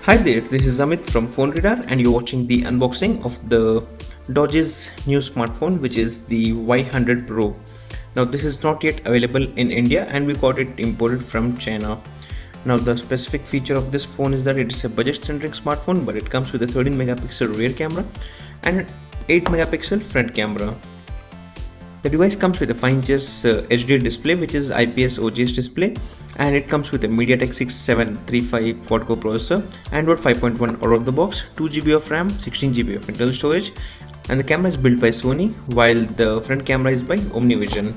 Hi there, this is Amit from Phone Radar and you're watching the unboxing of the Dodge's new smartphone, which is the Y100 Pro. Now this is not yet available in India and we got it imported from China. Now the specific feature of this phone is that it is a budget-centric smartphone, but it comes with a 13 megapixel rear camera and an 8 megapixel front camera. The device comes with a 5 inches HD display, which is IPS OGS display, and it comes with a MediaTek 6735 quad-core processor, Android 5.1 out of the box, 2GB of RAM, 16GB of internal storage, and the camera is built by Sony, while the front camera is by OmniVision.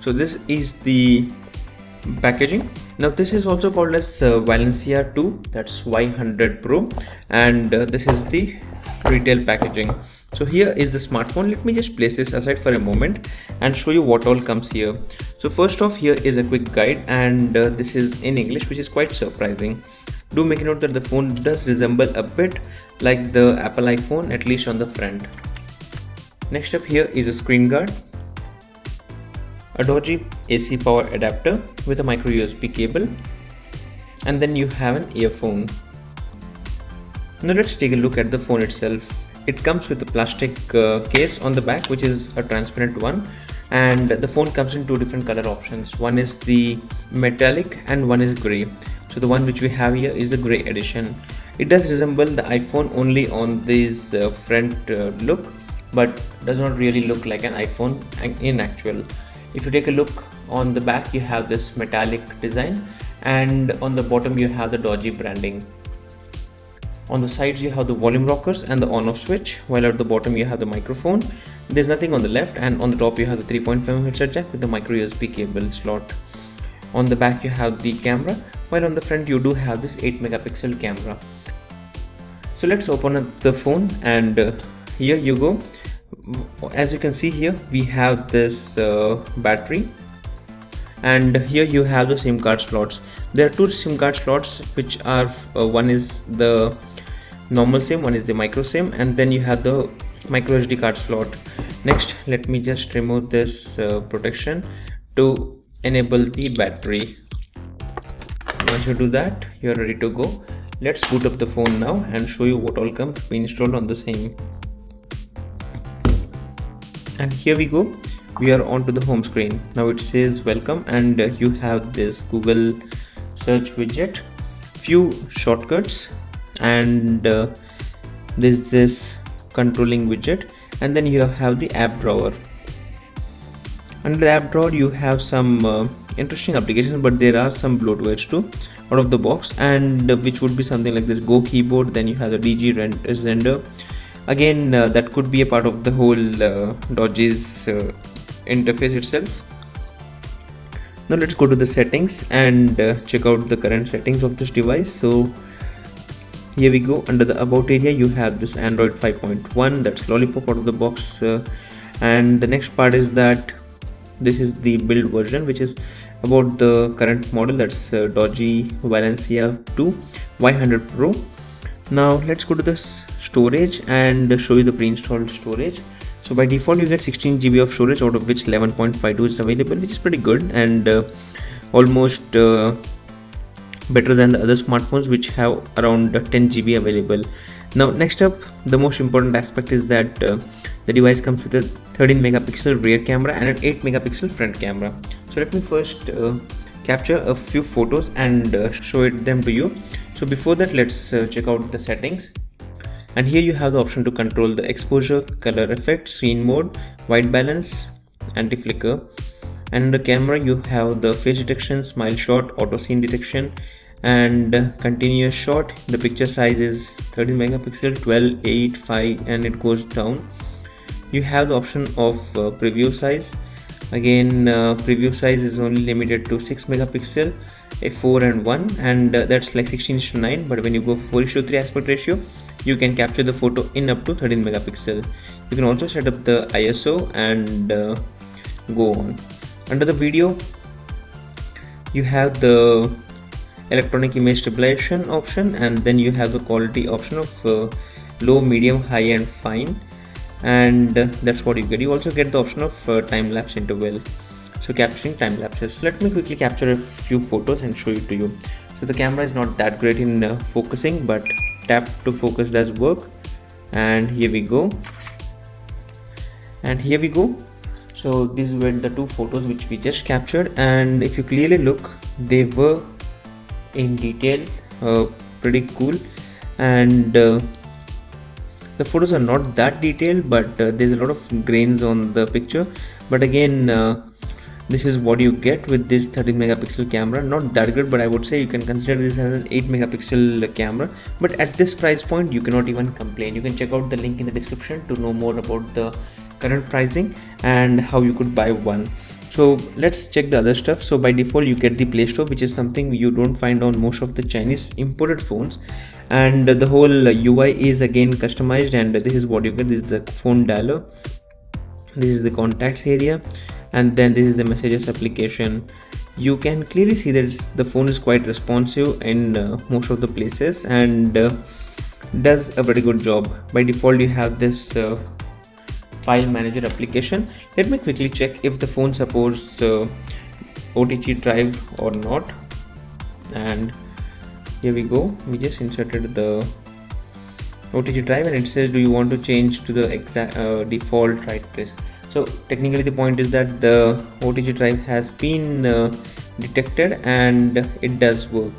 So this is the packaging. Now this is also called as Valencia 2, that's Y100 Pro, and this is the retail packaging. So here is the smartphone. Let me just place this aside for a moment and show you what all comes here. So first off, here is a quick guide, and this is in English, which is quite surprising. Do make a note that the phone does resemble a bit like the Apple iPhone, at least on the front. Next up, here is a screen guard, a Dodge AC power adapter with a micro USB cable, and then you have an earphone. Now let's take a look at the phone itself. It comes with a plastic case on the back, which is a transparent one, and the phone comes in two different color options. One is the metallic and one is gray. So the one which we have here is the gray edition. It does resemble the iPhone only on this front look, but does not really look like an iPhone in actual. If you take a look on the back, you have this metallic design, and on the bottom you have the Dodge branding. On the sides you have the volume rockers and the on-off switch, while at the bottom you have the microphone. There's nothing on the left, and on the top you have the 3.5mm headset jack with the micro USB cable slot. On the back you have the camera, while on the front you do have this 8 megapixel camera. So let's open up the phone, and here you go. As you can see here, we have this battery, and here you have the SIM card slots. There are two SIM card slots, which are one is the normal SIM, one is the micro SIM, and then you have the micro SD card slot. Next, let me just remove this protection to enable the battery. Once you do that, you are ready to go. Let's boot up the phone now and show you what all comes pre-installed on the same. And here we go, we are onto the home screen. Now it says welcome, and you have this Google search widget, few shortcuts, and there's this controlling widget, and then you have the app drawer. Under the app drawer you have some interesting applications, but there are some bloatwares too out of the box, and which would be something like this Go keyboard. Then you have the DG Zender. Again, that could be a part of the whole Dodge's interface itself. Now let's go to the settings and check out the current settings of this device. So here we go. Under the about area you have this Android 5.1, that's Lollipop out of the box, and the next part is that this is the build version, which is about the current model, that's Dodge Valencia 2 Y100 Pro. Now let's go to the storage and show you the pre-installed storage. So by default you get 16GB of storage, out of which 11.52 is available, which is pretty good, and almost better than the other smartphones which have around 10GB available. Now next up, the most important aspect is that the device comes with a 13 megapixel rear camera and an 8 megapixel front camera. So let me first capture a few photos and show them to you. So before that, let's check out the settings. And here you have the option to control the exposure, color effect, screen mode, white balance, anti-flicker. And in the camera you have the face detection, smile shot, auto scene detection, and continuous shot. The picture size is 13 megapixel, 12, 8, 5, and it goes down. You have the option of preview size. Again, preview size is only limited to 6 megapixel, a 4 and 1, and that's like 16:9. But when you go 4:3 aspect ratio, you can capture the photo in up to 13 megapixel. You can also set up the ISO and go on. Under the video you have the electronic image stabilization option, and then you have the quality option of low, medium, high, and fine, and that's what you get. You also get the option of time-lapse interval, so capturing time lapses. Let me quickly capture a few photos and show it to you. So So the camera is not that great in focusing, but tap to focus does work. And here we go. So these were the two photos which we just captured, and if you clearly look, they were in detail, pretty cool. And the photos are not that detailed, but there's a lot of grains on the picture. But again, this is what you get with this 13 megapixel camera. Not that good, but I would say you can consider this as an 8 megapixel camera. But at this price point, you cannot even complain. You can check out the link in the description to know more about the current pricing and how you could buy one. So let's check the other stuff. So by default, you get the Play Store, which is something you don't find on most of the Chinese imported phones. And the whole UI is again customized, and this is what you get. This is the phone dialer, this is the contacts area, and then this is the messages application. You can clearly see that the phone is quite responsive in most of the places, and does a very good job. By default, you have this file manager application. Let me quickly check if the phone supports OTG drive or not. And here we go, we just inserted the OTG drive, and it says, do you want to change to the exact default right place? So technically the point is that the OTG drive has been detected and it does work.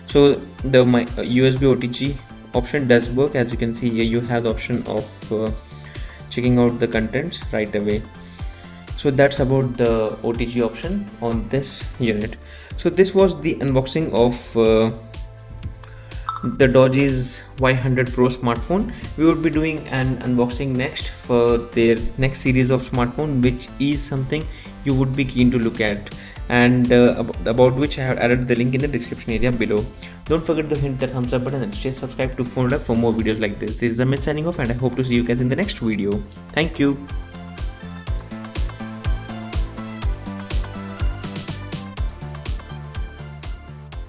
So the USB OTG option does work. As you can see here, you have the option of checking out the contents right away. So that's about the OTG option on this unit. So this was the unboxing of the Doge's Y100 Pro smartphone. We will be doing an unboxing next for their next series of smartphone, which is something you would be keen to look at, and about which I have added the link in the description area below. Don't forget to hit that thumbs up button and stay subscribed to PhoneRedar for more videos like this. This is Amit signing off, and I hope to see you guys in the next video. Thank you.